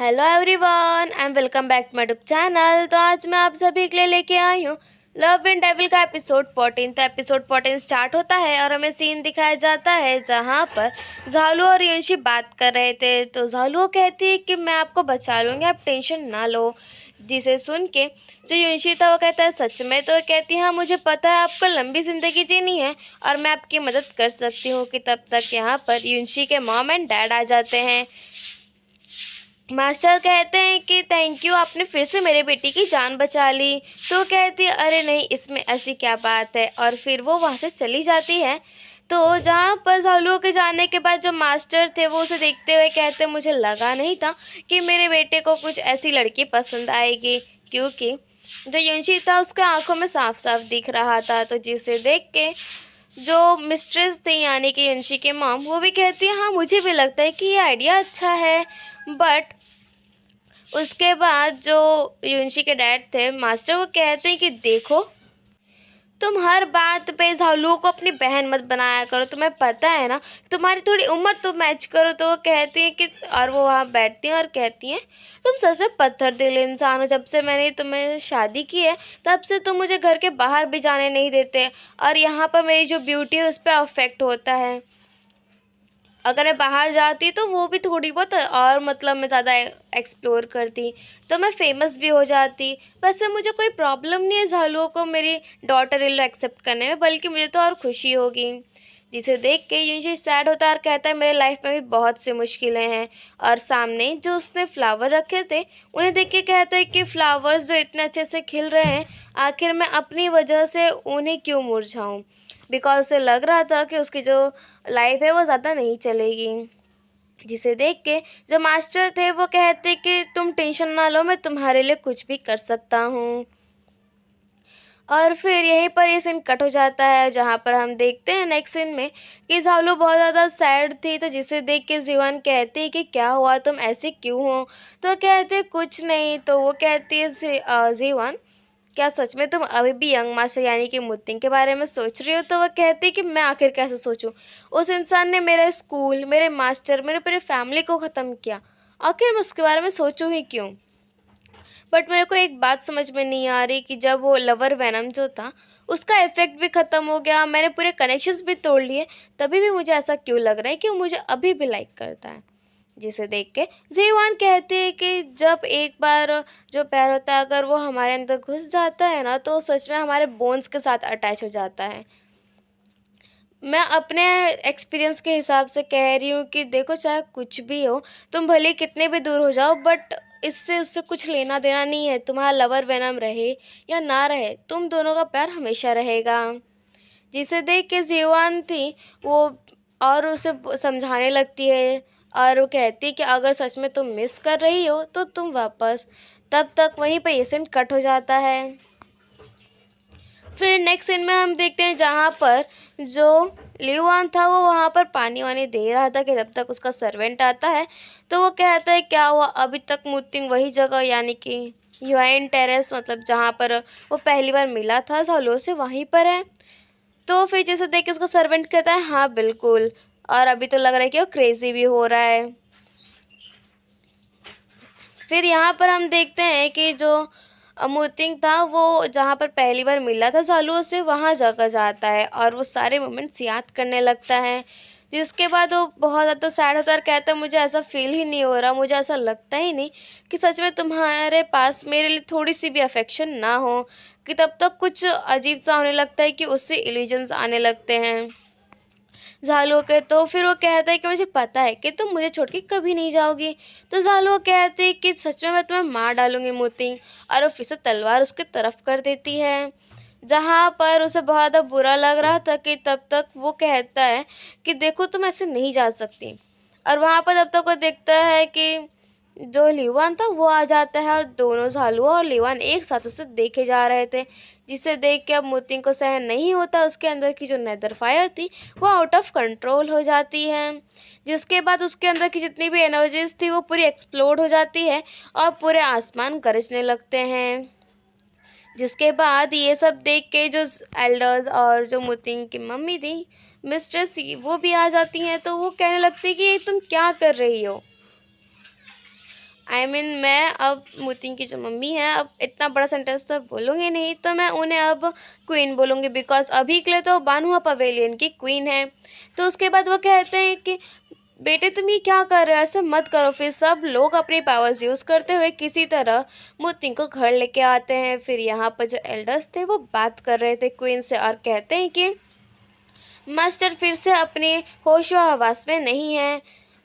Hello everyone and welcome back to my YouTube channel. तो आज मैं आप सभी के लिए लेके आई हूँ लव एंड डेविल का एपिसोड 14। तो एपिसोड 14 स्टार्ट होता है और हमें सीन दिखाया जाता है जहाँ पर झालू और युंशी बात कर रहे थे। तो झालू कहती है कि मैं आपको बचा लूँगी, आप टेंशन ना लो। जिसे सुन के जो युंशी था वो कहता है सच में? तो कहती है हाँ मुझे पता है आपको लंबी ज़िंदगी जीनी है और मैं आपकी मदद कर सकती हूँ। कि तब तक यहाँ पर युंशी के मॉम एंड डैड आ जाते हैं। मास्टर कहते हैं कि थैंक यू, आपने फिर से मेरे बेटी की जान बचा ली। तो कहती है अरे नहीं, इसमें ऐसी क्या बात है, और फिर वो वहाँ से चली जाती है। तो जहाँ पर झालू के जाने के बाद जो मास्टर थे वो उसे देखते हुए कहते मुझे लगा नहीं था कि मेरे बेटे को कुछ ऐसी लड़की पसंद आएगी, क्योंकि जो युंशी था उसके आंखों में साफ साफ दिख रहा था। तो जिसे देख के जो मिस्ट्रेस थी यानी कि युंशी के मॉम वो भी कहती है हाँ मुझे भी लगता है कि ये आइडिया अच्छा है। बट उसके बाद जो युंशी के डैड थे मास्टर वो कहते हैं कि देखो तुम हर बात पे झालू को अपनी बहन मत बनाया करो, तुम्हें पता है ना तुम्हारी थोड़ी उम्र तो मैच करो। तो वो कहती हैं कि और वो वहाँ बैठती हैं और कहती हैं तुम सच में पत्थर दिल इंसान हो। जब से मैंने तुम्हें शादी की है तब से तुम मुझे घर के बाहर भी जाने नहीं देते और यहाँ पर मेरी जो ब्यूटी है उस पर अफेक्ट होता है। अगर मैं बाहर जाती तो वो भी थोड़ी बहुत और मतलब मैं ज़्यादा एक्सप्लोर करती तो मैं फेमस भी हो जाती। वैसे मुझे कोई प्रॉब्लम नहीं है झालुओं को मेरी डॉटर इन लॉ एक्सेप्ट करने में, बल्कि मुझे तो और खुशी होगी। जिसे देख के यूंशी सैड होता है और कहता है मेरे लाइफ में भी बहुत सी मुश्किलें हैं। और सामने जो उसने फ्लावर रखे थे उन्हें देख के कहता है कि फ्लावर्स जो इतने अच्छे से खिल रहे हैं आखिर मैं अपनी वजह से उन्हें क्यों मुरझाऊँ। बिकॉज उसे लग रहा था कि उसकी जो लाइफ है वो ज़्यादा नहीं चलेगी। जिसे देख के जो मास्टर थे वो कहते कि तुम टेंशन ना लो, मैं तुम्हारे लिए कुछ भी कर सकता हूँ। और फिर यहीं पर ये सीन कट हो जाता है जहाँ पर हम देखते हैं नेक्स्ट सीन में कि झालू बहुत ज़्यादा सैड थी। तो जिसे देख के जीवन कहती है कि क्या हुआ, तुम ऐसे क्यों हो? तो कहते कुछ नहीं। तो वो कहती है जीवन क्या सच में तुम अभी भी यंग मास्टर यानी कि मुतिंग के बारे में सोच रही हो? तो वह कहती है कि मैं आखिर कैसे सोचूं, उस इंसान ने मेरा स्कूल, मेरे मास्टर, मेरे पूरे फैमिली को ख़त्म किया, आखिर मैं उसके बारे में सोचूं ही क्यों? बट मेरे को एक बात समझ में नहीं आ रही कि जब वो लवर वेनम जो था उसका इफेक्ट भी ख़त्म हो गया, मैंने पूरे कनेक्शंस भी तोड़ लिए, तभी भी मुझे ऐसा क्यों लग रहा है कि वो मुझे अभी भी लाइक करता है। जिसे देख के जीवान कहते हैं कि जब एक बार जो प्यार होता है अगर वो हमारे अंदर घुस जाता है ना तो सच में हमारे बोन्स के साथ अटैच हो जाता है। मैं अपने एक्सपीरियंस के हिसाब से कह रही हूँ कि देखो चाहे कुछ भी हो, तुम भले कितने भी दूर हो जाओ, बट इससे उससे कुछ लेना देना नहीं है। तुम्हारा लवर वेनम रहे या ना रहे, तुम दोनों का प्यार हमेशा रहेगा। जिसे देख के जीवान थी वो और उसे समझाने लगती है और वो कहती है कि अगर सच में तुम मिस कर रही हो तो तुम वापस। तब तक वहीं पे ये सीन कट हो जाता है। फिर नेक्स्ट सीन में हम देखते हैं जहाँ पर जो लिवान था वो वहाँ पर पानी वानी दे रहा था कि तब तक उसका सर्वेंट आता है। तो वो कहता है क्या हुआ, अभी तक मुतिंग वही जगह यानी कि यूआईन टेरेस मतलब जहाँ पर वो पहली बार मिला था सालों से वहीं पर है। तो फिर जैसे देख के उसका सर्वेंट कहता है हाँ बिल्कुल, और अभी तो लग रहा है कि वो क्रेजी भी हो रहा है। फिर यहाँ पर हम देखते हैं कि जो मुतिंग था वो जहाँ पर पहली बार मिला था सालुओं से वहाँ जाकर जाता है और वो सारे मोमेंट्स याद करने लगता है। जिसके बाद वो बहुत ज़्यादा सैड होता है और कहता है मुझे ऐसा फील ही नहीं हो रहा, मुझे ऐसा लगता ही नहीं कि सच में तुम्हारे पास मेरे लिए थोड़ी सी भी अफेक्शन ना हो। कि तब तक कुछ अजीब सा होने लगता है कि उससे इल्यूजन्स आने लगते हैं झालुओं के। तो फिर वो कहता है कि मुझे पता है कि तुम मुझे छोड़ के कभी नहीं जाओगी। तो झालुआ कहते हैं कि सच में मैं तुम्हें मार डालूंगी मोती, और वो फिर से तलवार उसके तरफ कर देती है। जहाँ पर उसे बहुत ज़्यादा बुरा लग रहा था कि तब तक वो कहता है कि देखो तुम ऐसे नहीं जा सकती। और वहाँ पर तब तक वो देखता है कि जो लीवान था वो आ जाता है और दोनों झालुआ और लीवान एक साथ उसे देखे जा रहे थे। जिसे देख के अब मोती को सहन नहीं होता, उसके अंदर की जो नेदर फायर थी वो आउट ऑफ कंट्रोल हो जाती है। जिसके बाद उसके अंदर की जितनी भी एनर्जीज थी वो पूरी एक्सप्लोड हो जाती है और पूरे आसमान गरजने लगते हैं। जिसके बाद ये सब देख के जो एल्डर्स और जो मोती की मम्मी थी मिस्ट्रेस वो भी आ जाती हैं। तो वो कहने लगती कि तुम क्या कर रही हो। मैं अब मुतिंग की जो मम्मी है, अब इतना बड़ा सेंटेंस तो बोलूँगी नहीं, तो मैं उन्हें अब क्वीन बोलूँगी, बिकॉज़ अभी के लिए तो बानुआ पवेलियन की क्वीन है। तो उसके बाद वो कहते हैं कि बेटे तुम ये क्या कर रहे हो, ऐसे मत करो। फिर सब लोग अपनी पावर्स यूज़ करते हुए किसी तरह मुतिंग को घर लेके आते हैं। फिर यहाँ पर जो एल्डर्स थे वो बात कर रहे थे क्वीन से और कहते हैं कि मास्टर फिर से अपने होशो हवास में नहीं है।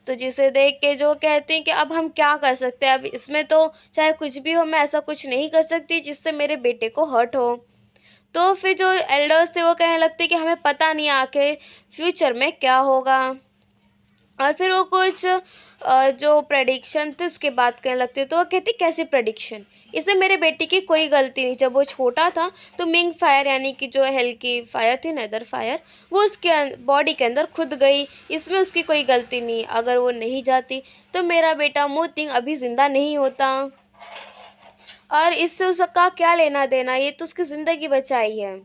तो जिसे देख के जो कहते हैं कि अब हम क्या कर सकते हैं, अब इसमें तो चाहे कुछ भी हो, मैं ऐसा कुछ नहीं कर सकती जिससे मेरे बेटे को हर्ट हो। तो फिर जो एल्डर्स थे वो कहने लगते कि हमें पता नहीं आखिर फ्यूचर में क्या होगा। और फिर वो कुछ जो प्रेडिक्शन थे उसके बात करने लगते, तो वो कहती कैसी प्रेडिक्शन, इसमें मेरे बेटे की कोई गलती नहीं। जब वो छोटा था तो मिंग फायर यानी कि जो हेल की फायर थी, नेदर फायर, वो उसके बॉडी के अंदर खुद गई, इसमें उसकी कोई गलती नहीं। अगर वो नहीं जाती तो मेरा बेटा मोतिंग अभी ज़िंदा नहीं होता, और इससे उसका क्या लेना देना, ये तो उसकी ज़िंदगी बचाई है।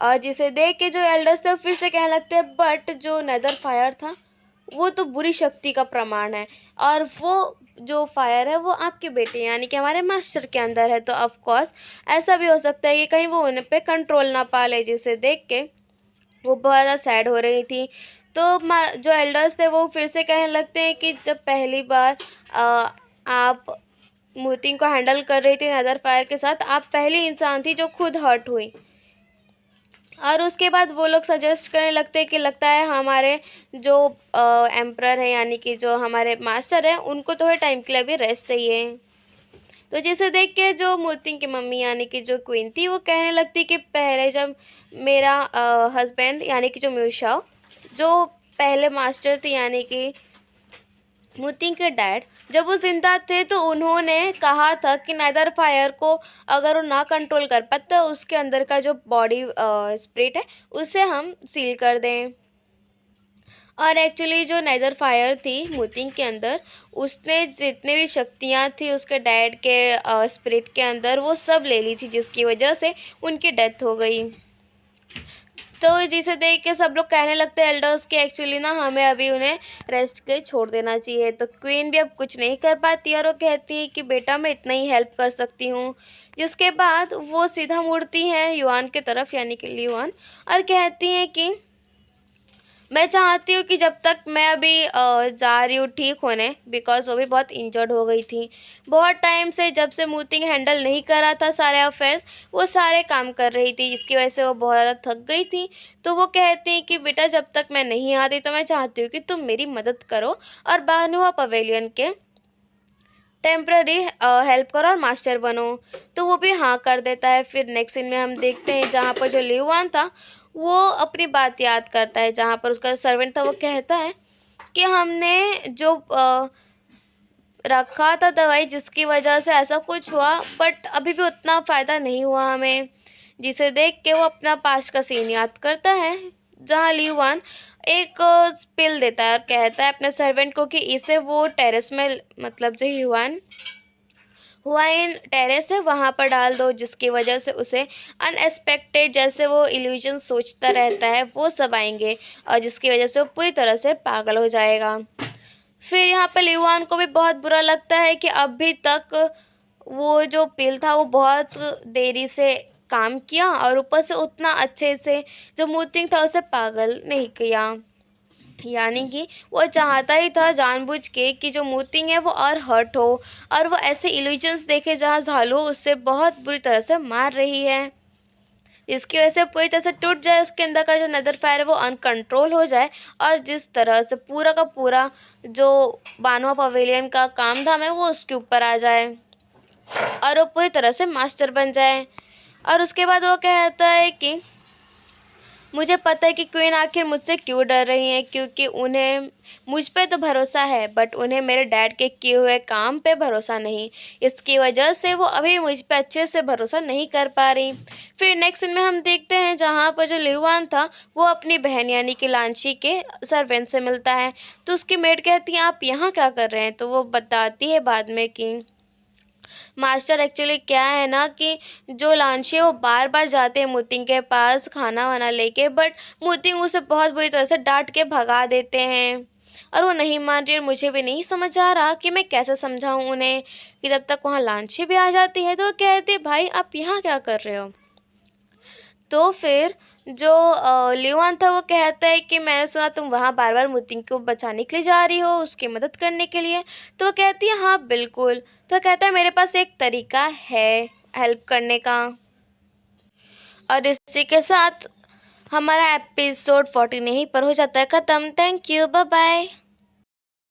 और जिसे देख के जो एल्डर्स थे फिर से कहने लगते हैं बट जो नेदर फायर था वो तो बुरी शक्ति का प्रमाण है, और वो जो फायर है वो आपके बेटे यानी कि हमारे मास्टर के अंदर है। तो ऑफ कोर्स ऐसा भी हो सकता है कि कहीं वो उन पे कंट्रोल ना पा ले। जिसे देख के वो बहुत ज़्यादा सैड हो रही थी। तो जो एल्डर्स थे वो फिर से कहने लगते हैं कि जब पहली बार आप मुतिंग को हैंडल कर रही थी नेदर फायर के साथ, आप पहली इंसान थी जो खुद हर्ट हुई। और उसके बाद वो लोग सजेस्ट करने लगते हैं कि लगता है हमारे जो एम्परर है यानी कि जो हमारे मास्टर हैं उनको थोड़े टाइम के लिए भी रेस्ट चाहिए। तो जिसे देख के जो मुतिंग की मम्मी यानी कि जो क्वीन थी वो कहने लगती कि पहले जब मेरा हस्बैंड यानी कि जो म्यूशाओ जो पहले मास्टर थे यानी कि मुतिंग के डैड, जब वो जिंदा थे तो उन्होंने कहा था कि नेदर फायर को अगर वो ना कंट्रोल कर पाते तो उसके अंदर का जो बॉडी स्पिरिट है उसे हम सील कर दें। और एक्चुअली जो नेदर फायर थी मुतिंग के अंदर, उसने जितने भी शक्तियाँ थी उसके डैड के स्पिरिट के अंदर वो सब ले ली थी, जिसकी वजह से उनकी डेथ हो गई। तो जिसे देख के सब लोग कहने लगते हैं एल्डर्स कि एक्चुअली ना हमें अभी उन्हें रेस्ट के छोड़ देना चाहिए। तो क्वीन भी अब कुछ नहीं कर पाती और वो कहती है कि बेटा मैं इतना ही हेल्प कर सकती हूँ। जिसके बाद वो सीधा मुड़ती हैं युआन की तरफ यानी कि लीवान, और कहती हैं कि मैं चाहती हूँ कि जब तक मैं अभी जा रही हूँ ठीक होने, बिकॉज़ वो भी बहुत इंजर्ड हो गई थी। बहुत टाइम से जब से मुतिंग हैंडल नहीं कर रहा था सारे अफेयर्स, वो सारे काम कर रही थी, जिसकी वजह से वो बहुत ज़्यादा थक गई थी। तो वो कहती हैं कि बेटा जब तक मैं नहीं आती तो मैं चाहती हूँ कि तुम मेरी मदद करो और बानुआ पवेलियन के टेम्प्ररी हेल्प करो और मास्टर बनो। तो वो भी हाँ कर देता है। फिर नेक्स्ट सीन में हम देखते हैं जहाँ पर जो लीवान था वो अपनी बात याद करता है, जहाँ पर उसका सर्वेंट था वो कहता है कि हमने जो रखा था दवाई जिसकी वजह से ऐसा कुछ हुआ, बट अभी भी उतना फ़ायदा नहीं हुआ हमें। जिसे देख के वो अपना पास्ट का सीन याद करता है, जहाँ लीवान एक पिल देता है और कहता है अपने सर्वेंट को कि इसे वो टेरेस में, मतलब जो हुआइन टेरेस है वहाँ पर डाल दो, जिसकी वजह से उसे अनएक्सपेक्टेड जैसे वो इल्यूजन सोचता रहता है वो सब आएंगे, और जिसकी वजह से वो पूरी तरह से पागल हो जाएगा। फिर यहाँ पे लीवान को भी बहुत बुरा लगता है कि अभी तक वो जो पिल था वो बहुत देरी से काम किया, और ऊपर से उतना अच्छे से जो मुतिंग था उसे पागल नहीं किया। यानी कि वो चाहता ही था जानबूझ के कि जो मुतिंग है वो और हर्ट हो, और वो ऐसे इल्यूजन्स देखे जहाँ झालू उससे बहुत बुरी तरह से मार रही है, इसकी वजह से पूरी तरह से टूट जाए, उसके अंदर का जो नेदर फायर है वो अनकंट्रोल हो जाए, और जिस तरह से पूरा का पूरा जो बानुआ पवेलियन का काम धाम है वो उसके ऊपर आ जाए और वो पूरी तरह से मास्टर बन जाए। और उसके बाद वो कहता है कि मुझे पता है कि क्वीन आखिर मुझसे क्यों डर रही हैं, क्योंकि उन्हें मुझ पे तो भरोसा है बट उन्हें मेरे डैड के किए हुए काम पे भरोसा नहीं, इसकी वजह से वो अभी मुझ पे अच्छे से भरोसा नहीं कर पा रही। फिर नेक्स्ट सीन में हम देखते हैं जहाँ पर जो लीवान था वो अपनी बहन यानी कि लांची के सर्वेंट से मिलता है। तो उसकी मेड कहती है आप यहाँ क्या कर रहे हैं, तो वो बताती है बाद में कि मास्टर एक्चुअली क्या है ना कि जो लांशी है वो बार बार जाते हैं मुतिंग के पास खाना वाना लेके, बट मुतिंग उसे बहुत बुरी तरह से डांट के भगा देते हैं। और वो नहीं मान रही और मुझे भी नहीं समझ आ रहा कि मैं कैसे समझाऊँ उन्हें कि तब तक वहाँ लांची भी आ जाती है। तो वो कहती भाई आप यहाँ क्या कर रहे हो। तो फिर जो लियोन था वो कहता है कि मैंने सुना तुम वहाँ बार बार मुतिंग को बचाने के लिए जा रही हो, उसकी मदद करने के लिए। तो वो कहती है हाँ बिल्कुल। तो कहता है मेरे पास एक तरीका है हेल्प करने का। और इसी के साथ हमारा एपिसोड 14 यहीं पर हो जाता है ख़त्म। Thank you, bye bye.